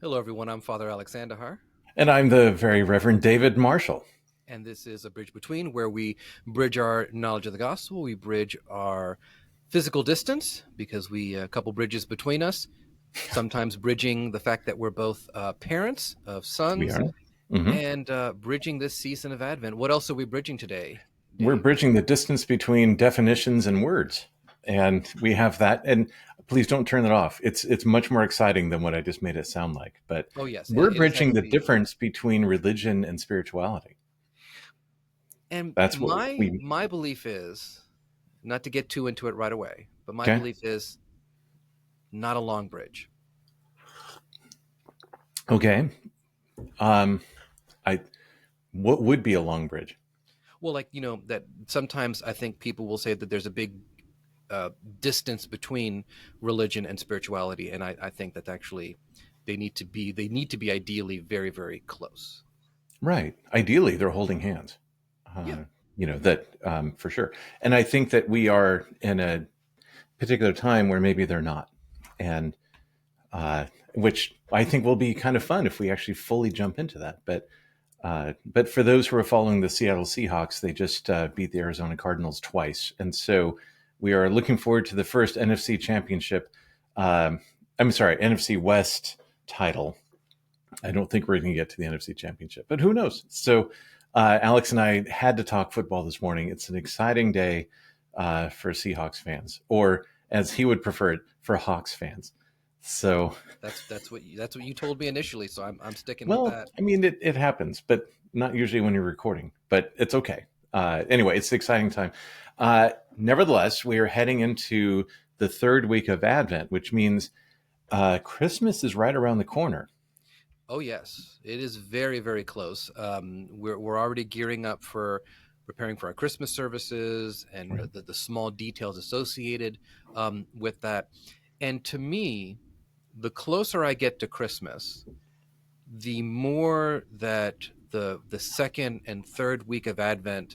Hello, everyone. I'm Father Alexander Har, And I'm the very Reverend David Marshall. and this is a bridge between where we bridge our knowledge of the gospel. We bridge our physical distance because we a couple bridges between us. Sometimes bridging the fact that we're both parents of We sons, are. hmm and bridging this season of Advent. What else are we bridging today, We're Dave? bridging the distance between definitions and words. And we have that. And please don't turn that off. It's much more exciting than what I just made it sound like. But Oh, yes, we're it is bridging the actually. difference between religion and spirituality. And That's what my we my belief is not to get too into it right away, but my okay. belief is not a long bridge. Okay. Um I what would be a long bridge? Well, like that sometimes I think people will say that there's a big uh, distance between religion and spirituality, and I think that actually they need to be ideally very very close. Right. Ideally they're holding hands. Yeah, That for sure. And I think that we are in a particular time where maybe they're not. And uh, which I think will be kind of fun if we actually fully jump into that. But for those who are following the Seattle Seahawks, they just beat the Arizona Cardinals twice, and so we are looking forward to the first NFC Championship. I'm sorry, NFC West title. I don't think we're going to get to the NFC Championship, but who knows? So Alex and I had to talk football this morning. It's an exciting day for Seahawks fans, or as he would prefer it, for Hawks fans. So that's what you told me initially, so I'm sticking with well, that. I mean, it happens, but not usually when you're recording, but it's okay. Anyway, it's an exciting time. Nevertheless, we are heading into the third week of Advent, which means Christmas is right around the corner. Oh yes, it is very very close. We're already gearing up for preparing for our Christmas services and Right. the small details associated with that. And to me, the closer I get to Christmas, the more that the second and third week of Advent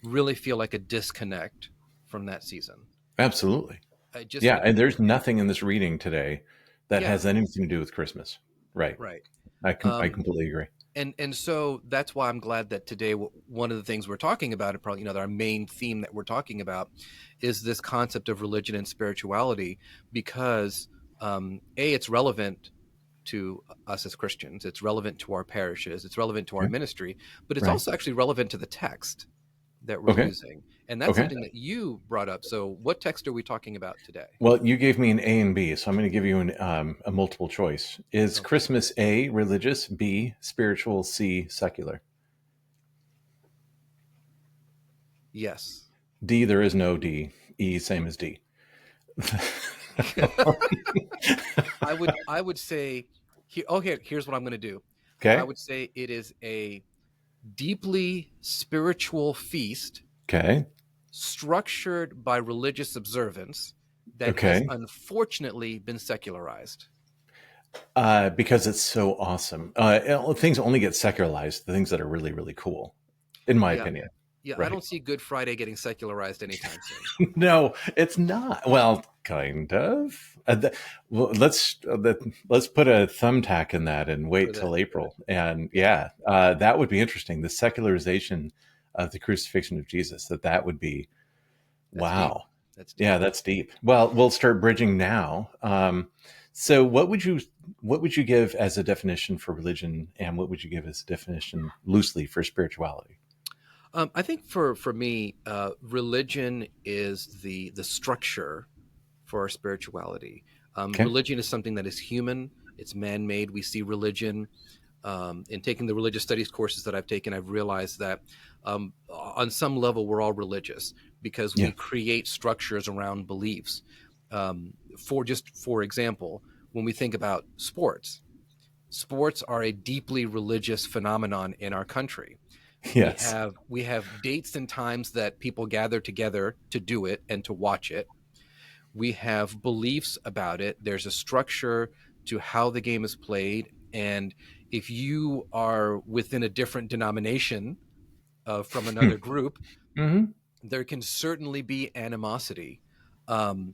really feel like a disconnect from that season. Absolutely. I just Yeah, like and there's nothing in this reading today that yeah, has anything to do with Christmas. Right. right. I Um, completely agree. and so that's why I'm glad that today one of the things we're talking about, and probably our main theme that we're talking about, is this concept of religion and spirituality, because it's relevant to us as Christians. It's relevant to our parishes. It's relevant to our Okay. ministry, but it's Right. also actually relevant to the text that we're Okay. using. And that's Okay. something that you brought up. So, what text are we talking about today? Well, you gave me an A and B, so I'm going to give you a multiple choice. Is Okay. Christmas A, religious, B, spiritual, C, secular? Yes. D, there is no D. E, same as D. I would say, here's what I'm going to do. I Okay. would say it is a deeply spiritual feast Okay. structured by religious observance that has Okay. unfortunately been secularized. Because it's so awesome. Things only get secularized, the things that are really, really cool, in my Yeah. opinion. Yeah. I Right. don't see Good Friday getting secularized anytime soon. No, it's not. Well, kind of. Well, let's put a thumbtack in that and For wait that. till April. And yeah, that would be interesting. The secularization of the crucifixion of Jesus. That would be That's deep. wow. That's Yeah, deep. that's deep. Well, we'll start bridging now. So, what would you give as a definition for religion, and what would you give as a definition loosely for spirituality? I think for me, religion is the structure for our spirituality. Okay. Religion is something that is human. It's man-made. We see religion in taking the religious studies courses that I've taken. I've realized that on some level we're all religious because we Yeah. create structures around beliefs. For example, when we think about sports, sports are a deeply religious phenomenon in our country. we Yes. have we have dates and times that people gather together to do it and to watch it. We have beliefs about it. There's a structure to how the game is played, and if you are within a different denomination from another group, hmm there can certainly be animosity.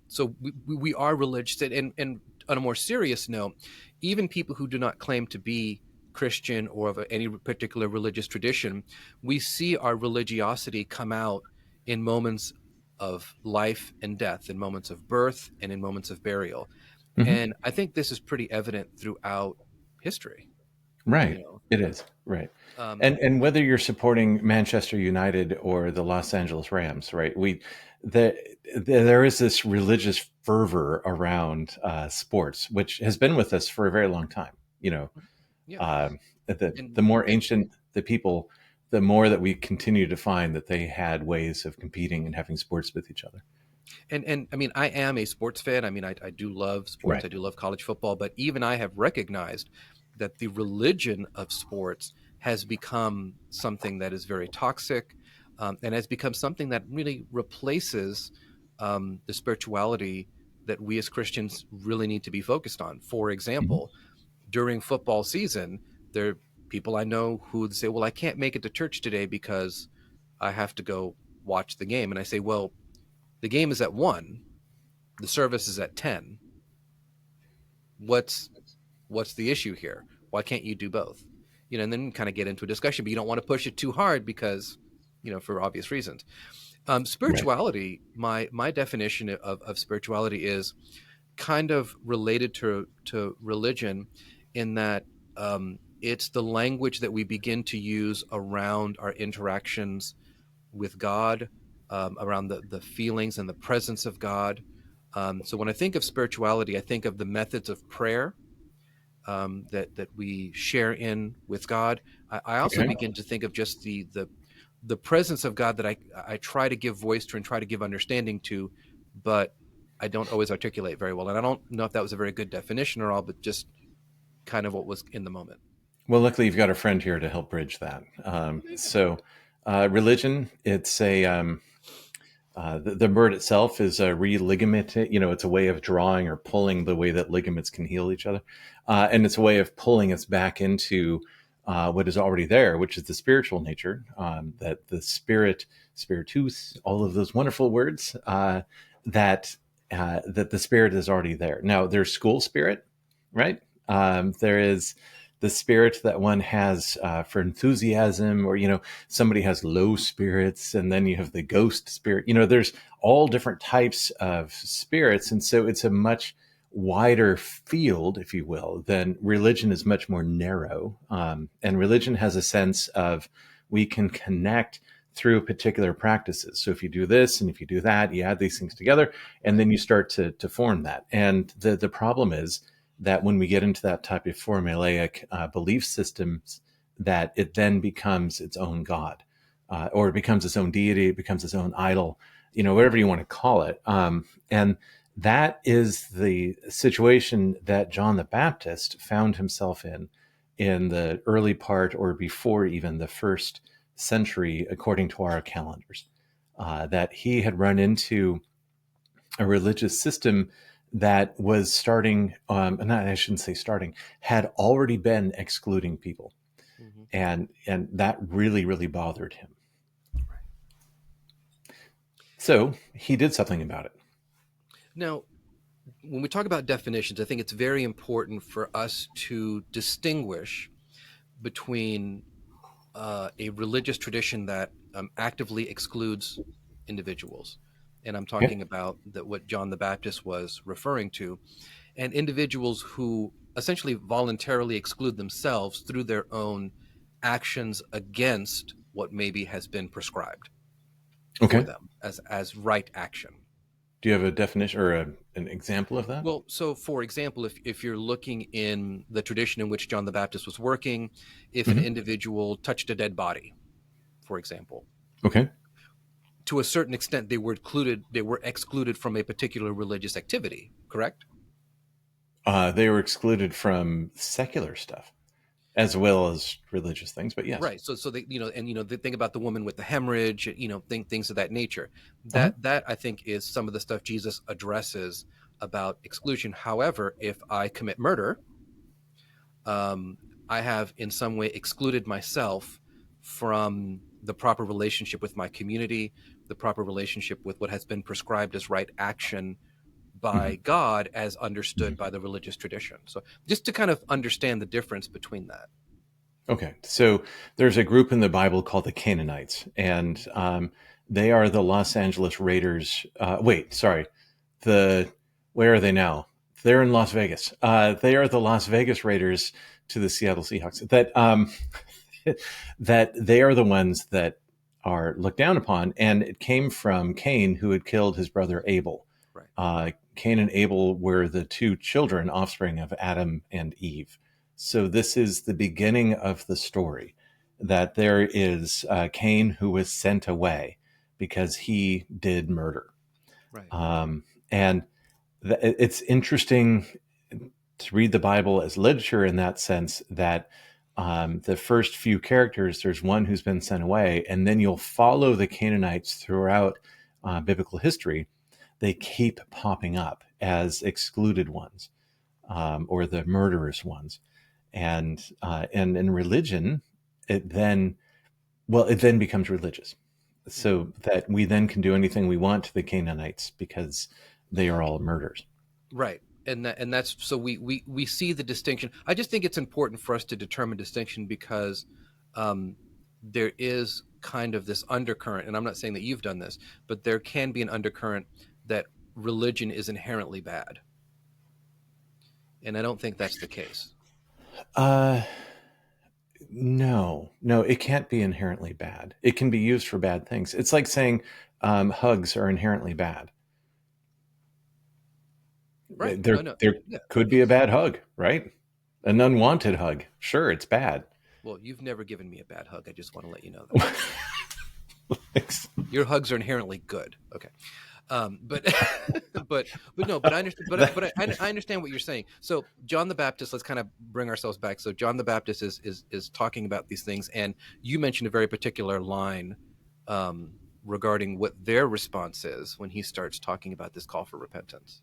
So we are religious, and on a more serious note, even people who do not claim to be Christian or of any particular religious tradition, we see our religiosity come out in moments of life and death, in moments of birth and in moments of burial. Hmm. And I think this is pretty evident throughout history, you Right. know. It is. Right. Um, And whether you're supporting Manchester United or the Los Angeles Rams, right? The, there is this religious fervor around sports, which has been with us for a very long time. You know, yeah. um, And the more and ancient the people, the more that we continue to find that they had ways of competing and having sports with each other. and I mean, I am a sports fan. I mean, I do love sports. Right. I do love college football, but even I have recognized that the religion of sports has become something that is very toxic, and has become something that really replaces the spirituality that we as Christians really need to be focused on. For Mhm. example, during football season, there are people I know who would say, "Well, I can't make it to church today because I have to go watch the game." And I say, "Well, the game is at 1, the service is at 10. What's what's the issue here? Why can't you do both?" And then kind of get into a discussion, but you don't want to push it too hard because, for obvious reasons. Right. Spirituality, my definition of spirituality is kind of related to religion, in that it's the language that we begin to use around our interactions with God, around the feelings and the presence of God. So when I think of spirituality, I think of the methods of prayer that we share in with God. I also Okay. begin to think of just the presence of God that I try to give voice to and try to give understanding to, but I don't always articulate very well. And I don't know if that was a very good definition or all, but just kind of what was in the moment. Well, luckily you've got a friend here to help bridge that. Religion, it's a the word itself is a religament. You know, it's a way of drawing or pulling the way that ligaments can heal each other, and it's a way of pulling us back into what is already there, which is the spiritual nature. That the spirit, spiritus, all of those wonderful words that the spirit is already there. Now, there's school spirit, right? There is the spirit that one has for enthusiasm, or somebody has low spirits, and then you have the ghost spirit. There's all different types of spirits, and so it's a much wider field, if you will, than religion is much more narrow. And religion has a sense of we can connect through particular practices. So if you do this and if you do that, you add these things together, and Right. then you start to form that. And the problem is that when we get into that type of formulaic belief systems, that it then becomes its own god, or it becomes its own deity, it becomes its own idol, whatever you want to call it. And that is the situation that John the Baptist found himself in the early part, or before even the first century, according to our calendars. That he had run into a religious system that was starting, I shouldn't say starting, had already been excluding people, Hmm. and that really really bothered him. Right. So he did something about it. Now, when we talk about definitions, I think it's very important for us to distinguish between a religious tradition that actively excludes individuals, and I'm Okay. talking about what John the Baptist was referring to, and individuals who essentially voluntarily exclude themselves through their own actions against what maybe has been prescribed for Okay. them as right action. Do you have a definition or an example of that? Well, so for example, if you're looking in the tradition in which John the Baptist was working, if an Hmm. individual touched a dead body, for example, Okay. to a certain extent they were excluded from a particular religious activity, correct? They were excluded from secular stuff as well as religious things, but yes. Right. So they, and the thing about the woman with the hemorrhage, things of that nature. Uh-huh. That I think is some of the stuff Jesus addresses about exclusion. However, if I commit murder, um, I have in some way excluded myself from the proper relationship with my community, the proper relationship with what has been prescribed as right action by Mhm. God as understood Mhm. by the religious tradition. So just to kind of understand the difference between that. Okay, so there's a group in the Bible called the Canaanites, and they are the Los Angeles Raiders. Wait, sorry, the where are they now? They're in Las Vegas. They are the Las Vegas Raiders to the Seattle Seahawks. That they are the ones that are looked down upon, and it came from Cain, who had killed his brother Abel. Right. Cain and Abel were the two children, offspring of Adam and Eve. So this is the beginning of the story, that there is Cain who was sent away because he did murder. Right. And it's interesting to read the Bible as literature in that sense, that the first few characters, there's one who's been sent away, and then you'll follow the Canaanites throughout biblical history. They keep popping up as excluded ones, or the murderous ones. And in religion, it then it then becomes religious, Hmm. so that we then can do anything we want to the Canaanites because they are all murderers. Right. And that's so we see the distinction. I just think it's important for us to determine distinction because um, there is kind of this undercurrent, and I'm not saying that you've done this, but there can be an undercurrent that religion is inherently bad, and I don't think that's the case. Uh, no, no, it can't be inherently bad. It can be used for bad things. It's like saying hugs are inherently bad. Right. There, No, no. there Yeah. could be a bad hug, right? An unwanted hug. Sure, it's bad. Well, you've never given me a bad hug. I just want to let you know that. Your hugs are inherently good. Okay. But but no, but I understand. But I understand what you're saying. So John the Baptist. Let's kind of bring ourselves back. So John the Baptist is talking about these things, and you mentioned a very particular line regarding what their response is when he starts talking about this call for repentance.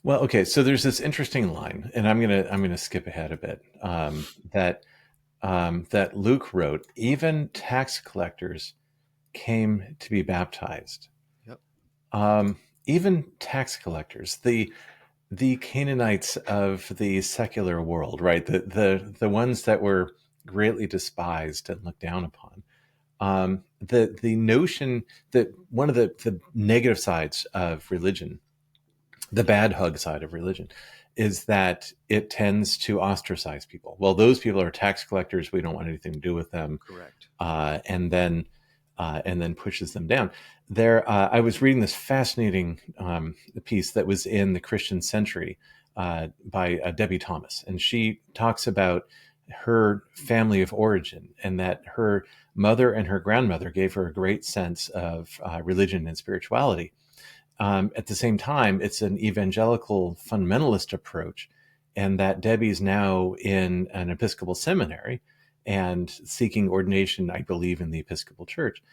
Well, okay, so there's this interesting line, and I'm gonna skip ahead a bit. That Luke wrote, even tax collectors came to be baptized. Yep. Even tax collectors, the Canaanites of the secular world, right? The ones that were greatly despised and looked down upon. The notion that one of the negative sides of religion, the bad hug side of religion, is that it tends to ostracize people. Well, those people are tax collectors. We don't want anything to do with them, Correct. and then pushes them down. I was reading this fascinating piece that was in the Christian Century by Debbie Thomas, and she talks about her family of origin and that her mother and her grandmother gave her a great sense of religion and spirituality. At the same time, it's an evangelical fundamentalist approach, and that Debbie's now in an Episcopal seminary and seeking ordination, I believe, in the Episcopal Church,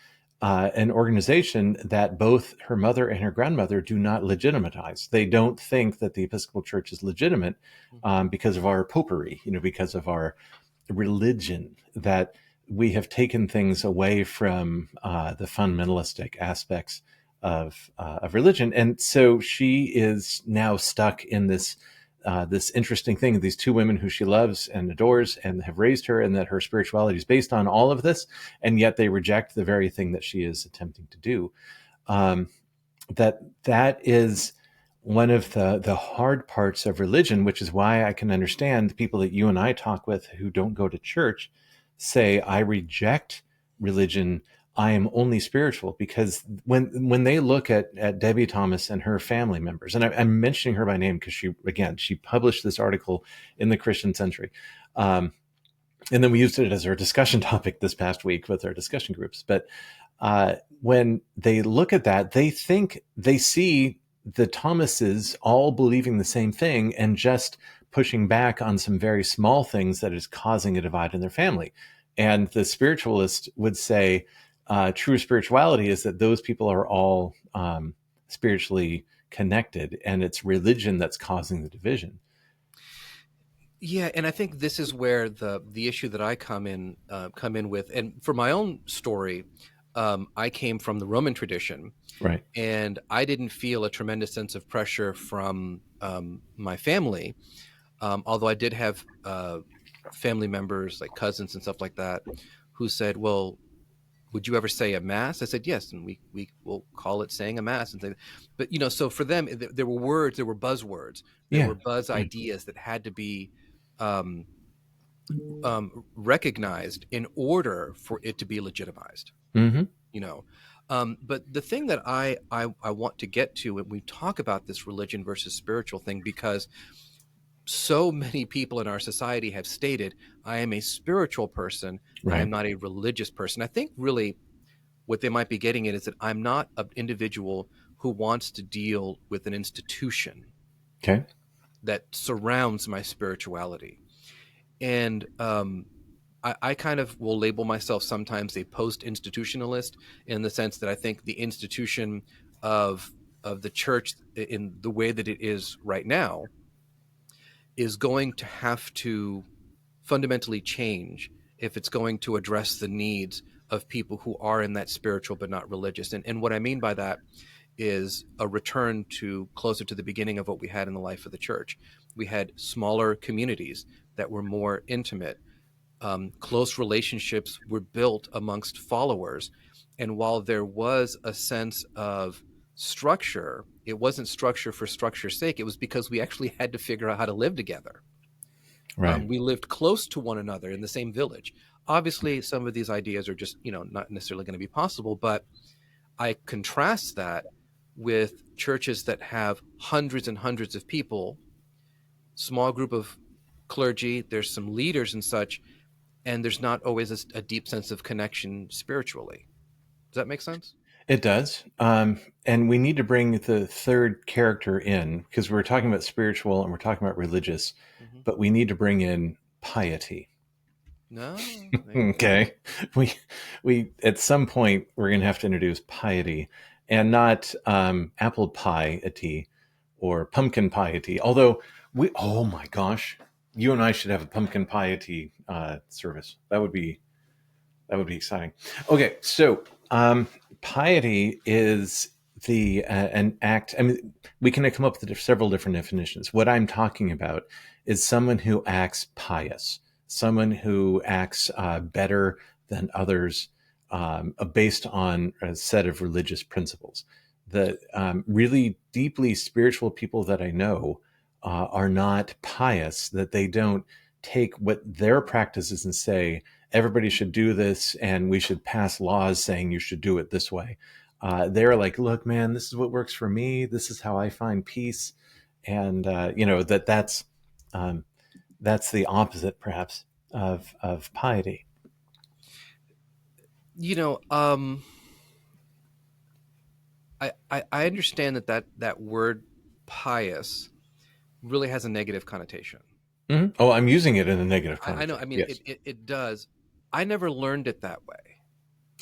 an organization that both her mother and her grandmother do not legitimatize. They don't think that the Episcopal Church is legitimate Hmm. because of our popery, because of our religion, that we have taken things away from the fundamentalistic aspects of religion. And so she is now stuck in this interesting thing, these two women who she loves and adores and have raised her, and that her spirituality is based on all of this, and yet they reject the very thing that she is attempting to do. Um, that is one of the hard parts of religion, which is why I can understand the people that you and I talk with who don't go to church say, I reject religion. I am only spiritual, because when they look at Debbie Thomas and her family members, and I'm mentioning her by name because she published this article in the Christian Century, um, and then we used it as our discussion topic this past week with our discussion groups. But when they look at that, they see the Thomases all believing the same thing and just pushing back on some very small things that is causing a divide in their family. And the spiritualist would say, true spirituality is that those people are all spiritually connected, and it's religion that's causing the division. Yeah, and I think this is where the issue that I come in with, and for my own story, I came from the Roman tradition, Right. and I didn't feel a tremendous sense of pressure from my family. Although I did have family members, like cousins and stuff like that, who said, "Well, would you ever say a mass?" I said, "Yes," and we will call it saying a mass and say, but so for them, there were words, there were buzzwords, there Yeah. were buzz Right. ideas that had to be um, recognized in order for it to be legitimized. Hmm. You know, but the thing that I want to get to when we talk about this religion versus spiritual thing, because so many people in our society have stated, I am a spiritual person, I am Right. not a religious person. I think really what they might be getting at is that I'm not an individual who wants to deal with an institution Okay. that surrounds my spirituality. And I kind of will label myself sometimes a post-institutionalist, in the sense that I think the institution of the church in the way that it is right now is going to have to fundamentally change if it's going to address the needs of people who are in that spiritual but not religious. And what I mean by that is a return to closer to the beginning of what we had in the life of the church. We had smaller communities that were more intimate. Close relationships were built amongst followers. And while there was a sense of structure, it wasn't structure for structure's sake. It was because we actually had to figure out how to live together. Right. We lived close to one another in the same village. Obviously, some of these ideas are just, not necessarily going to be possible, but I contrast that with churches that have hundreds and hundreds of people, small group of clergy, there's some leaders and such, and there's not always a deep sense of connection spiritually. Does that make sense? It does. And we need to bring the third character in because we're talking about spiritual and we're talking about religious, Hmm. but we need to bring in piety. No, maybe. Okay. We we at some point we're gonna have to introduce piety and not apple piety or pumpkin piety. Although we oh my gosh, you and I should have a pumpkin piety service. That would be exciting. Okay, so piety is an act. I mean, we can come up with several different definitions. What I'm talking about is someone who acts pious, someone who acts better than others, based on a set of religious principles. The really deeply spiritual people that I know are not pious. That they don't take what their practices and say everybody should do this and we should pass laws saying you should do it this way. They're like, look, man, this is what works for me. This is how I find peace. And, um, that's the opposite perhaps of piety. You know, um, I understand that word pious really has a negative connotation. Mhm. Oh, I'm using it in a negative I know. I connotation. mean, Yes. it does. I never learned it that way.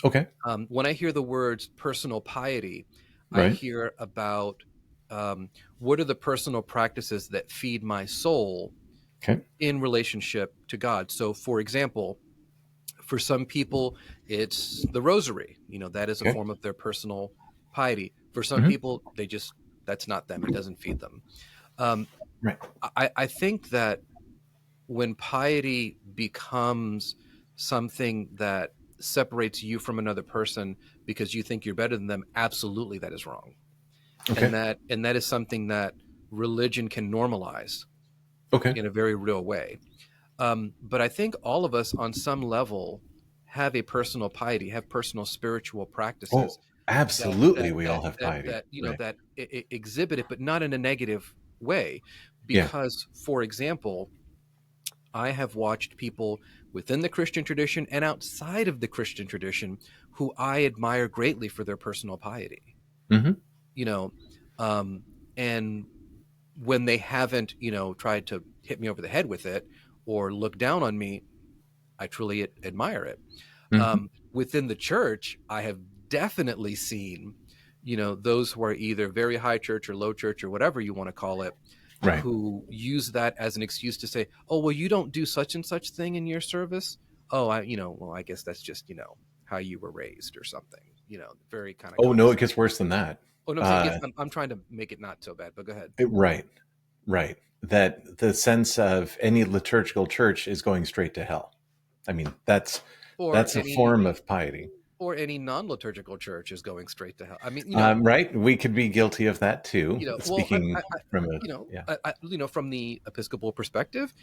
Okay. When I hear the words personal piety, I Right. hear about what are the personal practices that feed my soul Okay. in relationship to God. So, for example, for some people, it's the rosary. That is a Okay. form of their personal piety. For some Hmm. people, that's not them. It doesn't feed them. Um, Right. I think that when piety becomes something that separates you from another person because you think you're better than them, absolutely that is wrong. Okay. And that is something that religion can normalize Okay. in a very real way. But I think all of us on some level have a personal piety, have personal spiritual practices Oh, that absolutely. that We that all have that piety. that Right. that exhibit it, but not in a negative way. Yeah. Because, for example, I have watched people within the Christian tradition and outside of the Christian tradition who I admire greatly for their personal piety. Hmm. You know, um, and when they haven't, tried to hit me over the head with it or look down on me, I truly admire it. Hmm. Within the church, I have definitely seen, those who are either very high church or low church or whatever you want to call it, Right. who use that as an excuse to say, "Oh, well, you don't do such and such thing in your service." Oh, well, I guess that's just. how you were raised or something, very kind of Oh no, it condescending. gets worse than that. Oh, no, I'm saying, yes, Uh, I'm trying to make it not so bad, but go ahead. right, right. That the sense of any liturgical church is going straight to hell. I mean, Or that's a any form of piety. or any non-liturgical church is going straight to hell. I mean, Right? We could be guilty of that too. well, Speaking from a yeah. from the Episcopal perspective,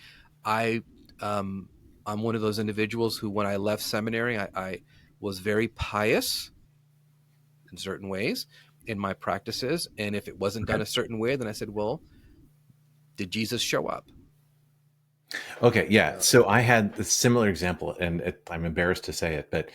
I, um, I'm one of those individuals who, when I left seminary, I was very pious in certain ways in my practices, and if it wasn't Okay. done a certain way, then I said, well, did Jesus show up? Okay, You yeah. know, So I had a similar example, and I'm embarrassed to say it, but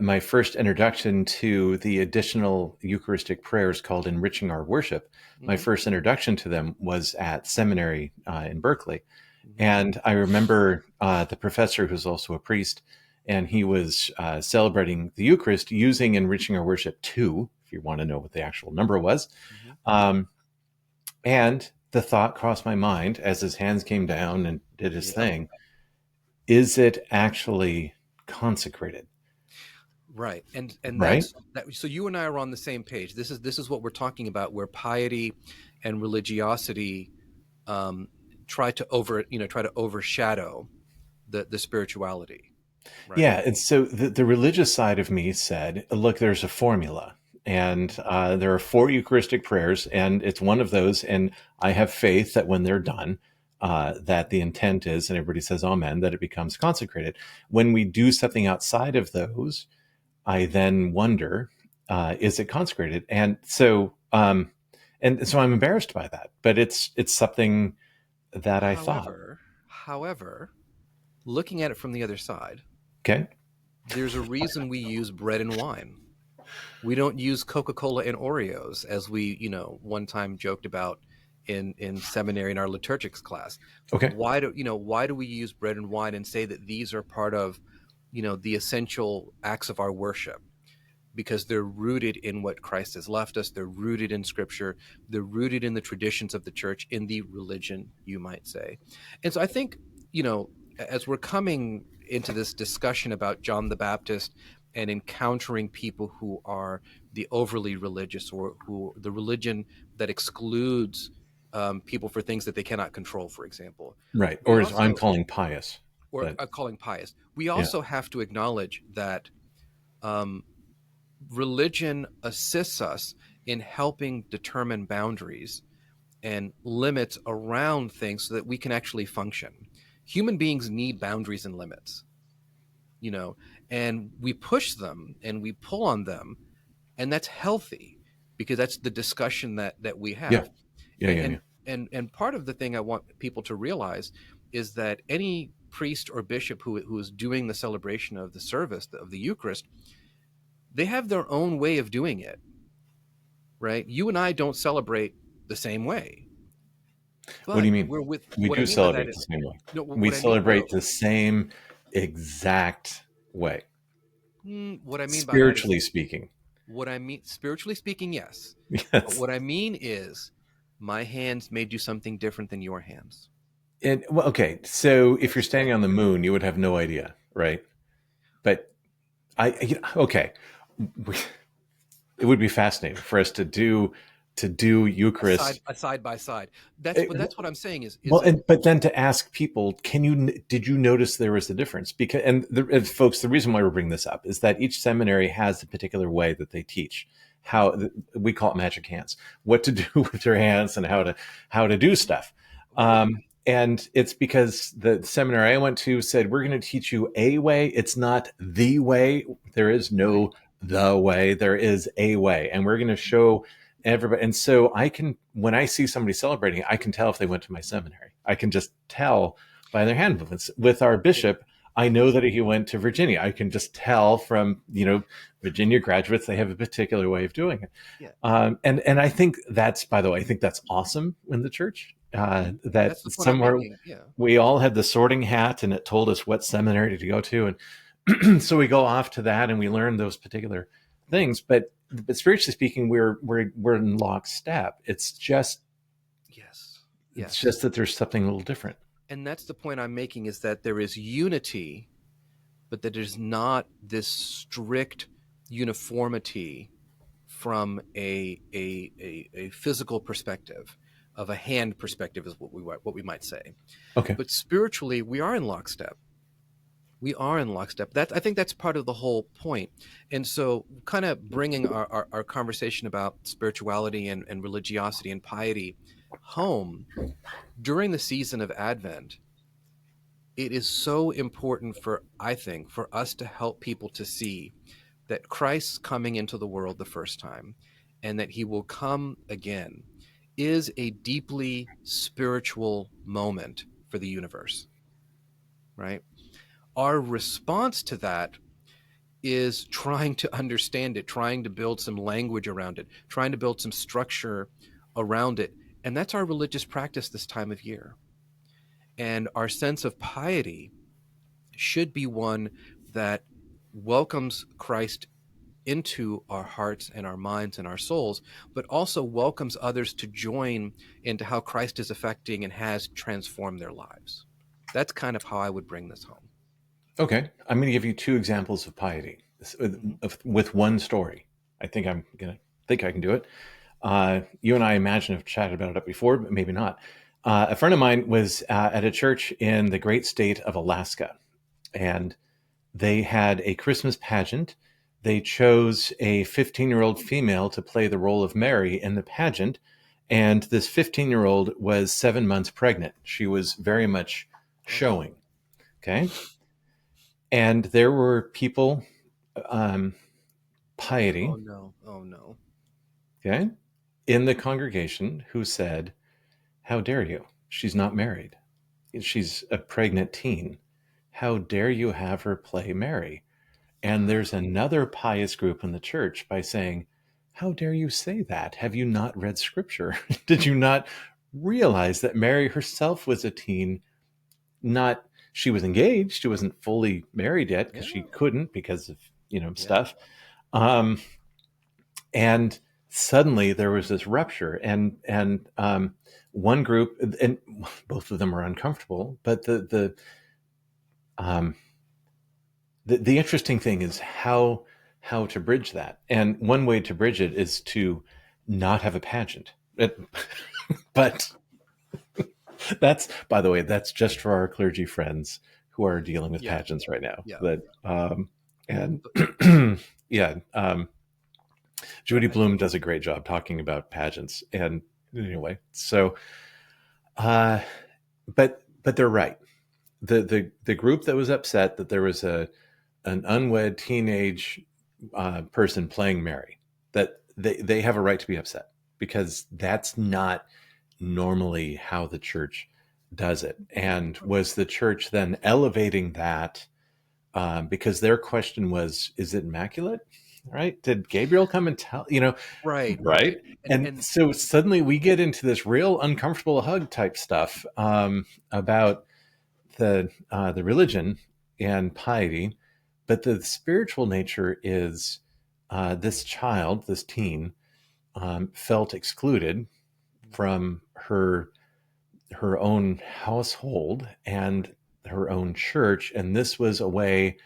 my first introduction to the additional Eucharistic prayers called enriching our worship, my hmm first introduction to them was at seminary in Berkeley. hmm And I remember the professor, who's also a priest, and he was celebrating the Eucharist using enriching our worship 2, if you want to know what the actual number was. hmm Um, and the thought crossed my mind as his hands came down and did his Yep. thing, is it actually consecrated? Right. And Right? that's that. So you and I are on the same page. This is what we're talking about, where piety and religiosity, um, try to overshadow the spirituality. Right. Yeah. And so the religious side of me said, look, there's a formula. And there are 4 Eucharistic prayers, and it's one of those. And I have faith that when they're done, that the intent is, and everybody says amen, that it becomes consecrated. When we do something outside of those, I then wonder, is it consecrated? And so I'm embarrassed by that, but it's something that I thought, However, looking at it from the other side, okay, there's a reason we use bread and wine. We don't use Coca-Cola and Oreos, as we, one time joked about in seminary in our liturgics class. okay, Why do we use bread and wine and say that these are part of, the essential acts of our worship? Because they're rooted in what Christ has left us. They're rooted in Scripture. They're rooted in the traditions of the church, in the religion, you might say. And so I think, as we're coming into this discussion about John the Baptist and encountering people who are the overly religious, or who the religion that excludes, people for things that they cannot control, for example, right, we or as I'm also, calling pious, or but calling pious, we yeah, also have to acknowledge that, um, religion assists us in helping determine boundaries and limits around things so that we can actually function. Human beings need boundaries and limits, you know, and we push them and we pull on them, and that's healthy, because that's the discussion that we yeah, have. yeah, And yeah, yeah, and part of the thing I want people to realize is that any priest or bishop who is doing the celebration of the service of the Eucharist, they have their own way of doing it, right? You and I don't celebrate the same way, What do you but mean? we're with We what I do mean by that celebrate is, the same way. no, We what I mean, celebrate the same exact way, what I mean by that is, spiritually speaking. what I mean, spiritually speaking, yes. But Yes. what I mean is, my hands may do something different than your hands. And well, okay, so if you're That's standing on the moon, you would have no idea, right? But okay, it would be fascinating for us to do Eucharist. a side by side. Eh, That's what I'm saying is Well, that, but then to ask people, did you notice there was a difference? Because and folks, the reason why we're bringing this up is that each seminary has a particular way that they teach how we call it magic hands, what to do with your hands and how to do stuff. right. And it's because the seminary I went to said we're going to teach you a way. It's not the way. There is Right. no the way. There is a way, and we're going to show everybody. And so I can, when I see somebody celebrating, I can tell if they went to my seminary. I can just tell by their hand movements. With our It- bishop, I know yes. that he went to Virginia. I can just tell from Virginia graduates, they have a particular way of doing it. Yeah. And I think that's, by the way, I think that's awesome in the church. That That's the point I'm somewhere making. Yeah. we all had the sorting hat, and it told us what seminary to go to, and so we go off to that, and we learn those particular things. But spiritually speaking, we're in lockstep. Yes. It's Yes. just that there's something a little different. And that's the point I'm making, is that there is unity but that there's not this strict uniformity from a physical perspective, of a hand perspective, is what we might say. Okay. But spiritually, we are in lockstep. We are in lockstep. That, I think that's part of the whole point. And so, kind of bringing our conversation about spirituality and religiosity and piety home during the season of Advent, it is so important for, I think, for us to help people to see that Christ's coming into the world the first time and that he will come again is a deeply spiritual moment for the universe, right? Our response to that is trying to understand it, trying to build some language around it, trying to build some structure around it. And that's our religious practice this time of year. And our sense of piety should be one that welcomes Christ into our hearts and our minds and our souls, but also welcomes others to join into how Christ is affecting and has transformed their lives. That's kind of how I would bring this home. Okay. I'm going to give you two examples of piety Mm-hmm. with one story. I think I'm going to think I can do it. You and I imagine have chatted about it before, but maybe not. A friend of mine was at a church in the great state of Alaska, and they had a Christmas pageant. They chose a 15-year-old female to play the role of Mary in the pageant, and this 15-year-old was 7 months pregnant. She was very much Uh oh. showing. Okay. And there were people, um, Oh piety, no. Oh no. okay, in the congregation who said, "How dare you? She's not married. She's a pregnant teen. How dare you have her play Mary?" And there's another pious group in the church by saying, "How dare you say that? Have you not read scripture? Did you not realize that Mary herself was a teen? Not she was engaged, she wasn't fully married yet because she Yeah. couldn't because of Yeah. stuff." Um, and suddenly there was this rupture, and one group, and both of them are uncomfortable, but um, the interesting thing is how to bridge that. And one way to bridge it is to not have a pageant. But that's, by the way, that's just for our clergy friends who are dealing with Yeah. pageants right now. Yeah. That and But, yeah, but Judy I think, Bloom does a great job talking about pageants. And anyway, so uh, but they're right. The group that was upset that there was a an unwed teenage person playing Mary, that they have a right to be upset because that's not normally how the church does it. And was the church then elevating that because their question was, is it immaculate? Right? Did Gabriel come and tell, right, right? right. And And so suddenly we get into this real uncomfortable hug type stuff about the religion and piety, but the spiritual nature is this child, this teen, felt excluded from her own household and her own church, and this was a way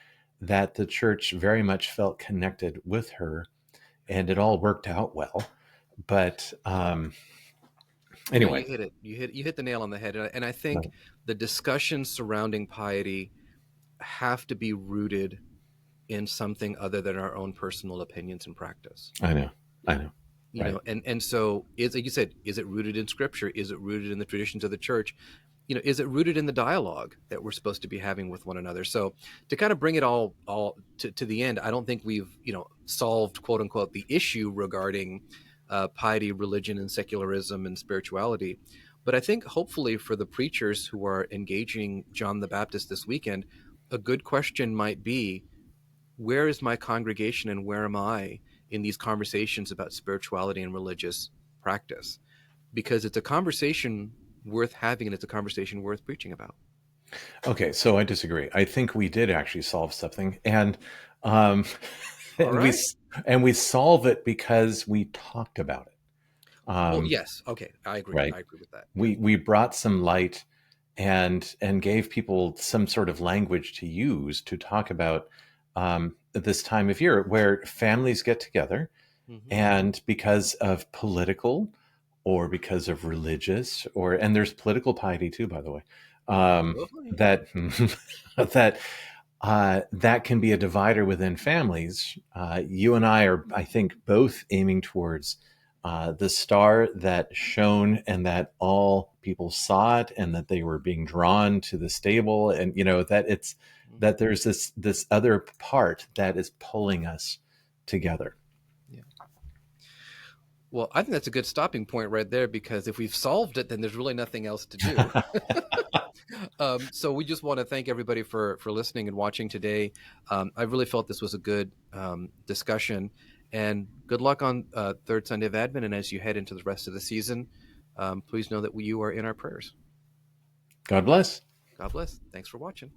that the church very much felt connected with her, and it all worked out well. But no, you anyway, hit it. You hit the nail on the head. And I think the discussions surrounding piety have to be rooted in something other than our own personal opinions and practice. I know, right? And so, is, like you said, is it rooted in scripture? Is it rooted in the traditions of the church? Is it rooted in the dialogue that we're supposed to be having with one another? So, to kind of bring it all to the end, I don't think we've solved, quote unquote, the issue regarding piety, religion, and secularism and spirituality. But I think hopefully for the preachers who are engaging John the Baptist this weekend, a good question might be, where is my congregation and where am I in these conversations about spirituality and religious practice? Because it's a conversation worth having and it's a conversation worth preaching about. Okay, so I disagree. I think we did actually solve something, and um, All and we right. and we solve it because we talked about it. Well, Um, yes. Okay. I agree. right? I agree with that. Yeah. We brought some light, and gave people some sort of language to use to talk about this time of year where families get together, Hmm. and because of political or because of religious, or and there's political piety too, by the way, Oh, yeah. that that that can be a divider within families. You and I are, I think, both aiming towards the star that shone and that all people saw it and that they were being drawn to the stable, and that it's Hmm. that there's this other part that is pulling us together. Yeah. Well, I think that's a good stopping point right there, because if we've solved it, then there's really nothing else to do. So we just want to thank everybody for listening and watching today. I really felt this was a good discussion, and good luck on third Sunday of Advent. And as you head into the rest of the season, please know that you are in our prayers. God bless. God bless. Thanks for watching.